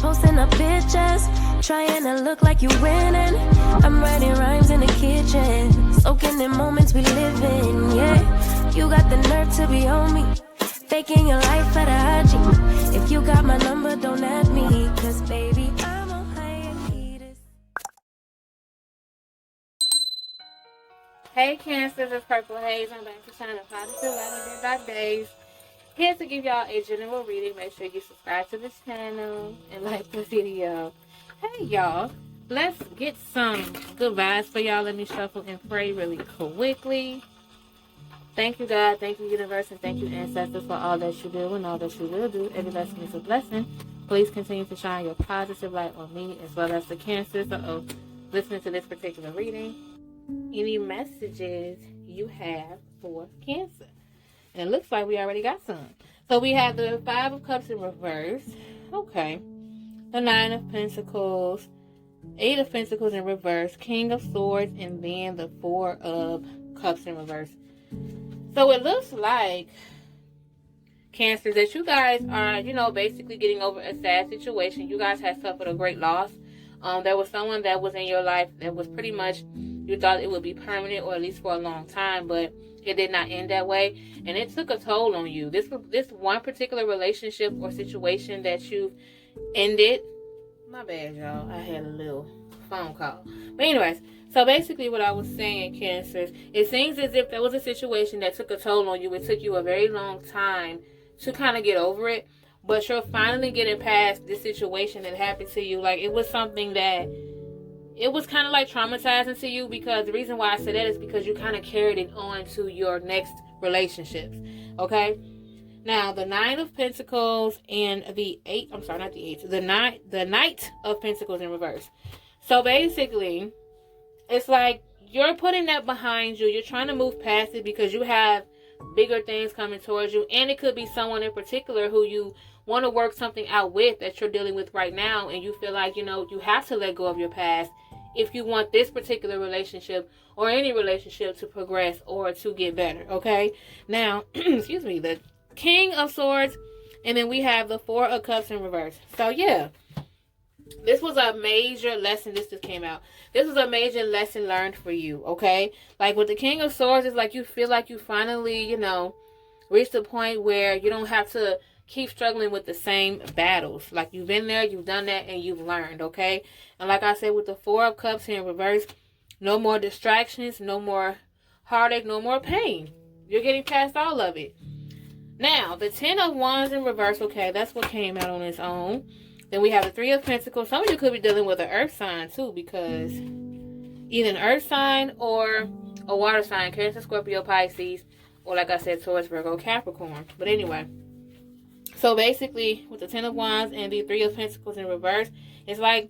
posting up pictures, trying to look like you winning. I'm writing rhymes in the kitchen, soaking in moments we live in, yeah. You got the nerve to be on me, faking your life for the IG. If you got my number, don't add me, cause baby, I'm on hiatus. Hey Cancer, it's Purple Haze. I'm back to shine a positive light on your days. Here to give y'all a general reading. Make sure you subscribe to this channel and like the video. Hey y'all, let's get some good vibes for y'all. Let me shuffle and pray really quickly. Thank you God, thank you universe, and thank you ancestors for all that you do and all that you will do. Every lesson is a blessing. Please continue to shine your positive light on me as well as the Cancers of listening to this particular reading. Any messages you have for Cancer? And it looks like we already got some. So we have the 5 of Cups in reverse. Okay. The 9 of Pentacles. 8 of Pentacles in reverse. King of Swords. And then the 4 of Cups in reverse. So it looks like, Cancer, that you guys are, basically getting over a sad situation. You guys have suffered a great loss. There was someone that was in your life that was pretty much, you thought it would be permanent or at least for a long time, but it did not end that way, and it took a toll on you. This one particular relationship or situation that you've ended. My bad, y'all. I had a little phone call. But anyways, so basically what I was saying, Cancers, it seems as if there was a situation that took a toll on you. It took you a very long time to kind of get over it, but you're finally getting past this situation that happened to you. Like, it was something that it was kind of like traumatizing to you, because the reason why I said that is because you kind of carried it on to your next relationships. Okay. Now the 9 of Pentacles and the 8, I'm sorry, not the 8, the Knight of Pentacles in reverse. So basically, it's like you're putting that behind you. You're trying to move past it because you have bigger things coming towards you. And it could be someone in particular who you want to work something out with that you're dealing with right now. And you feel like, you have to let go of your past if you want this particular relationship or any relationship to progress or to get better. Okay. Now, excuse me, the King of Swords. And then we have the 4 of Cups in reverse. So yeah. This was a major lesson. This just came out. This was a major lesson learned for you, okay? Like with the King of Swords, it's like you feel like you finally, reached a point where you don't have to keep struggling with the same battles. Like you've been there, you've done that, and you've learned, okay? And like I said, with the 4 of Cups here in reverse, no more distractions, no more heartache, no more pain. You're getting past all of it. Now, the 10 of Wands in reverse, okay, that's what came out on its own. Then we have the 3 of Pentacles. Some of you could be dealing with an earth sign too, because either an earth sign or a water sign, Cancer, Scorpio, Pisces, or like I said, Taurus, Virgo, Capricorn. But anyway, so basically with the 10 of Wands and the 3 of Pentacles in reverse, it's like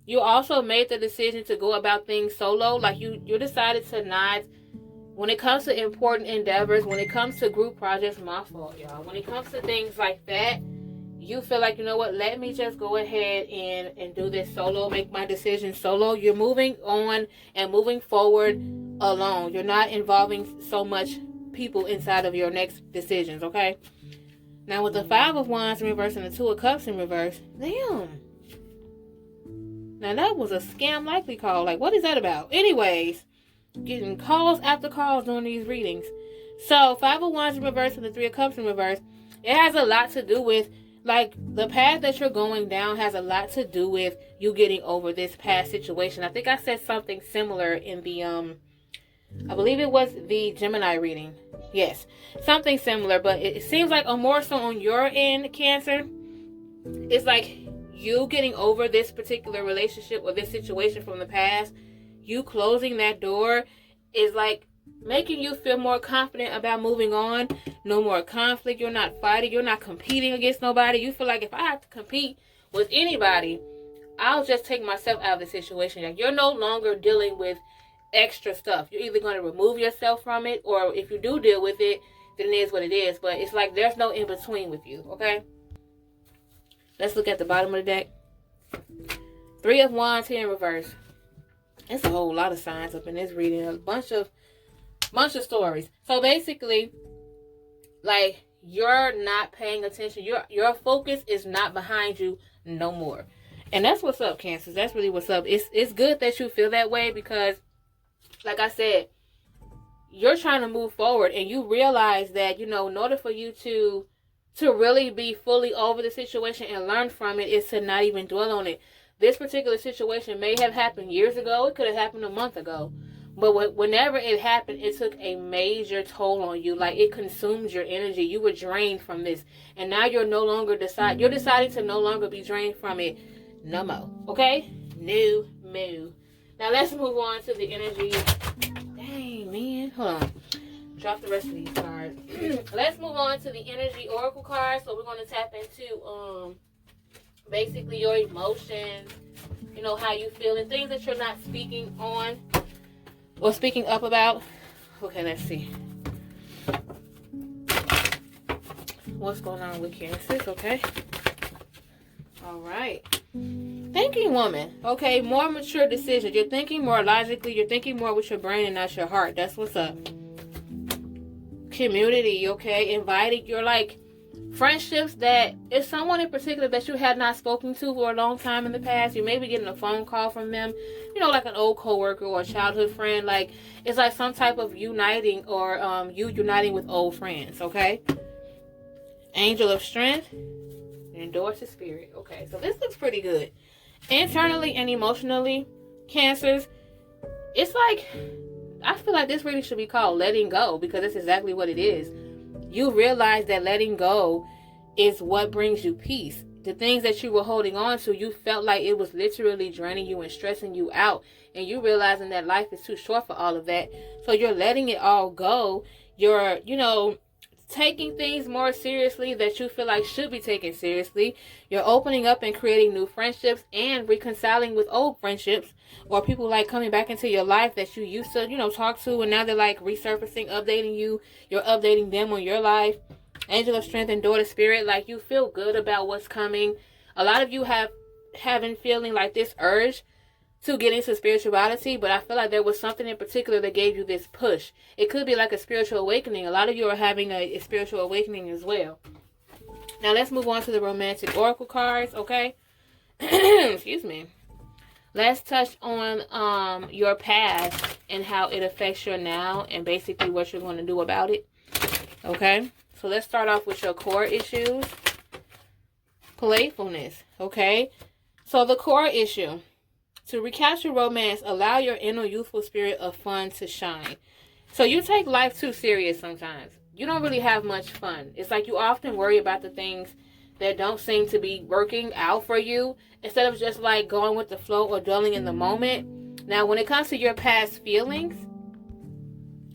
you also made the decision to go about things solo. Like you decided to not, when it comes to important endeavors, when it comes to group projects, my fault, y'all. When it comes to things like that, you feel like, let me just go ahead and do this solo, make my decision solo. You're moving on and moving forward alone. You're not involving so much people inside of your next decisions, okay? Now with the 5 of Wands in reverse and the 2 of Cups in reverse, damn. Now that was a scam likely call. Like, what is that about? Anyways, getting calls after calls during these readings. So 5 of Wands in reverse and the 3 of Cups in reverse, it has a lot to do with, like, the path that you're going down has a lot to do with you getting over this past situation. I think I said something similar in the, I believe it was the Gemini reading. Yes, something similar, but it seems like more so on your end, Cancer. It's like you getting over this particular relationship or this situation from the past. You closing that door is like making you feel more confident about moving on. No more conflict. You're not fighting. You're not competing against nobody. You feel like if I have to compete with anybody, I'll just take myself out of the situation. Like, you're no longer dealing with extra stuff. You're either going to remove yourself from it, or if you do deal with it, then it is what it is. But it's like there's no in between with you. Okay. Let's look at the bottom of the deck. 3 of Wands here in reverse. It's a whole lot of signs up in this reading. A bunch of stories. So basically, like, you're not paying attention. Your focus is not behind you no more. And that's what's up, Cancers. That's really what's up. It's good that you feel that way because, like I said, you're trying to move forward and you realize that, in order for you to really be fully over the situation and learn from it is to not even dwell on it. This particular situation may have happened years ago. It could have happened a month ago. But whenever it happened, it took a major toll on you. Like, it consumed your energy. You were drained from this. And now you're you're deciding to no longer be drained from it no more. Okay? No more. Now, let's move on to the energy. Dang, man. Hold on. Drop the rest of these cards. Let's move on to the energy oracle cards. So we're going to tap into basically your emotions, how you feel, and things that you're not speaking on or speaking up about. Okay, let's see. What's going on with Cancers, okay? All right. Thinking woman. Okay, more mature decisions. You're thinking more logically. You're thinking more with your brain and not your heart. That's what's up. Community, okay? Inviting. You're like friendships that is someone in particular that you had not spoken to for a long time in the past. You may be getting a phone call from them, like an old coworker or a childhood friend. Like, it's like some type of uniting or you uniting with old friends, okay? Angel of strength. Endorse the spirit. Okay, so this looks pretty good. Internally and emotionally, Cancers, it's like, I feel like this really should be called letting go, because that's exactly what it is. You realize that letting go is what brings you peace. The things that you were holding on to, you felt like it was literally draining you and stressing you out. And you realizing that life is too short for all of that. So you're letting it all go. You're, taking things more seriously that you feel like should be taken seriously. You're opening up and creating new friendships and reconciling with old friendships or people like coming back into your life that you used to, talk to, and now they're like resurfacing, updating you. You're updating them on your life. Angel of strength and daughter spirit, like you feel good about what's coming. A lot of you haven't feeling like this urge to get into spirituality, but I feel like there was something in particular that gave you this push. It could be like a spiritual awakening. A lot of you are having a spiritual awakening as well. Now let's move on to the romantic oracle cards, okay? Excuse me. Let's touch on your past and how it affects your now and basically what you're going to do about it, okay? So let's start off with your core issues. Playfulness, okay? So the core issue. To recapture romance, allow your inner youthful spirit of fun to shine. So you take life too serious sometimes. You don't really have much fun. It's like you often worry about the things that don't seem to be working out for you instead of just like going with the flow or dwelling in the moment. Now, when it comes to your past feelings,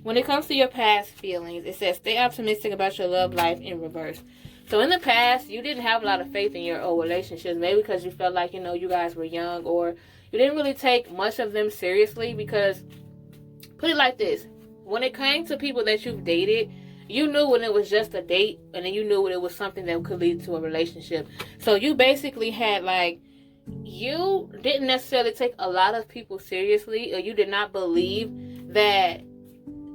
it says stay optimistic about your love life in reverse. So in the past, you didn't have a lot of faith in your old relationships, maybe because you felt like, you guys were young, or you didn't really take much of them seriously because, put it like this, when it came to people that you've dated, you knew when it was just a date, and then you knew when it was something that could lead to a relationship. So you basically had you didn't necessarily take a lot of people seriously, or you did not believe that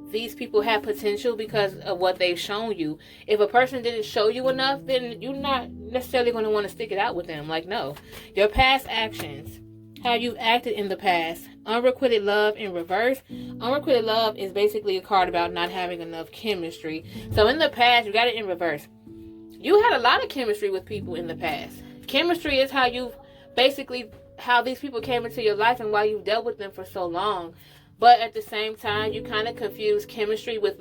these people have potential because of what they've shown you. If a person didn't show you enough, then you're not necessarily going to want to stick it out with them. No. Your past actions, how you've acted in the past. Unrequited love in reverse. Unrequited love is basically a card about not having enough chemistry. So in the past, you got it in reverse. You had a lot of chemistry with people in the past. Chemistry is how these people came into your life and why you've dealt with them for so long. But at the same time, you kind of confuse chemistry with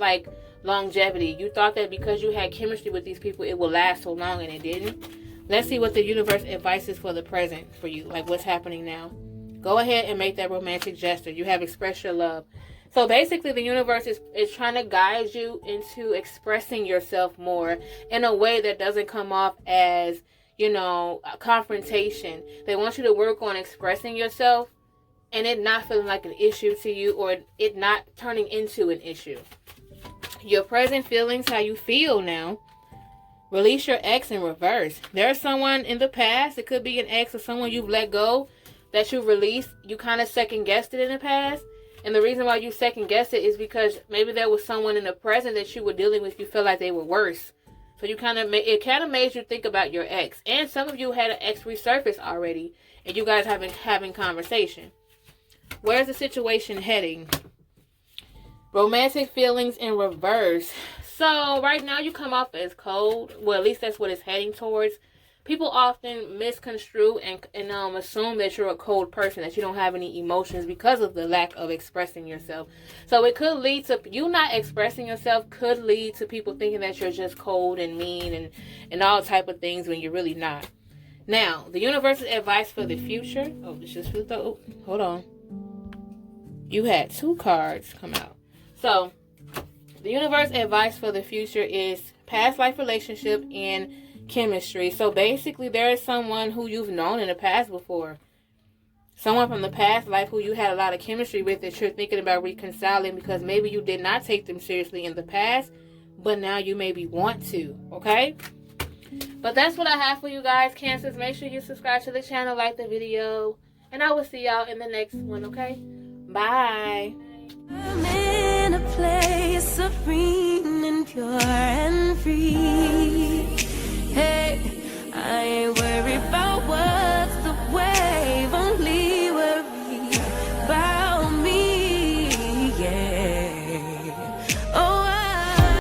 longevity. You thought that because you had chemistry with these people, it would last so long, and it didn't. Let's see what the universe advises for the present for you, what's happening now. Go ahead and make that romantic gesture. You have expressed your love. So basically, the universe is trying to guide you into expressing yourself more in a way that doesn't come off as, a confrontation. They want you to work on expressing yourself and it not feeling like an issue to you, or it not turning into an issue. Your present feelings, how you feel now. Release your ex in reverse. There's someone in the past, it could be an ex or someone you've let go that you released. You kind of second guessed it in the past. And the reason why you second guessed it is because maybe there was someone in the present that you were dealing with, you felt like they were worse. So it kind of made you think about your ex. And some of you had an ex resurface already, and you guys have been having conversation. Where's the situation heading? Romantic feelings in reverse. So right now you come off as cold. Well, at least that's what it's heading towards. People often misconstrue and assume that you're a cold person, that you don't have any emotions because of the lack of expressing yourself. So it could lead to you not expressing yourself, could lead to people thinking that you're just cold and mean and all type of things when you're really not. Now, the universe's advice for the future. Oh, this just flipped out. Oh, hold on. You had 2 cards come out. So, the universe advice for the future is past life relationship and chemistry. So basically there is someone who you've known in the past before. Someone from the past life who you had a lot of chemistry with that you're thinking about reconciling because maybe you did not take them seriously in the past, but now you maybe want to, okay? But that's what I have for you guys, Cancers. Make sure you subscribe to the channel, like the video, and I will see y'all in the next one, okay? Bye. I'm in a place serene and pure and free.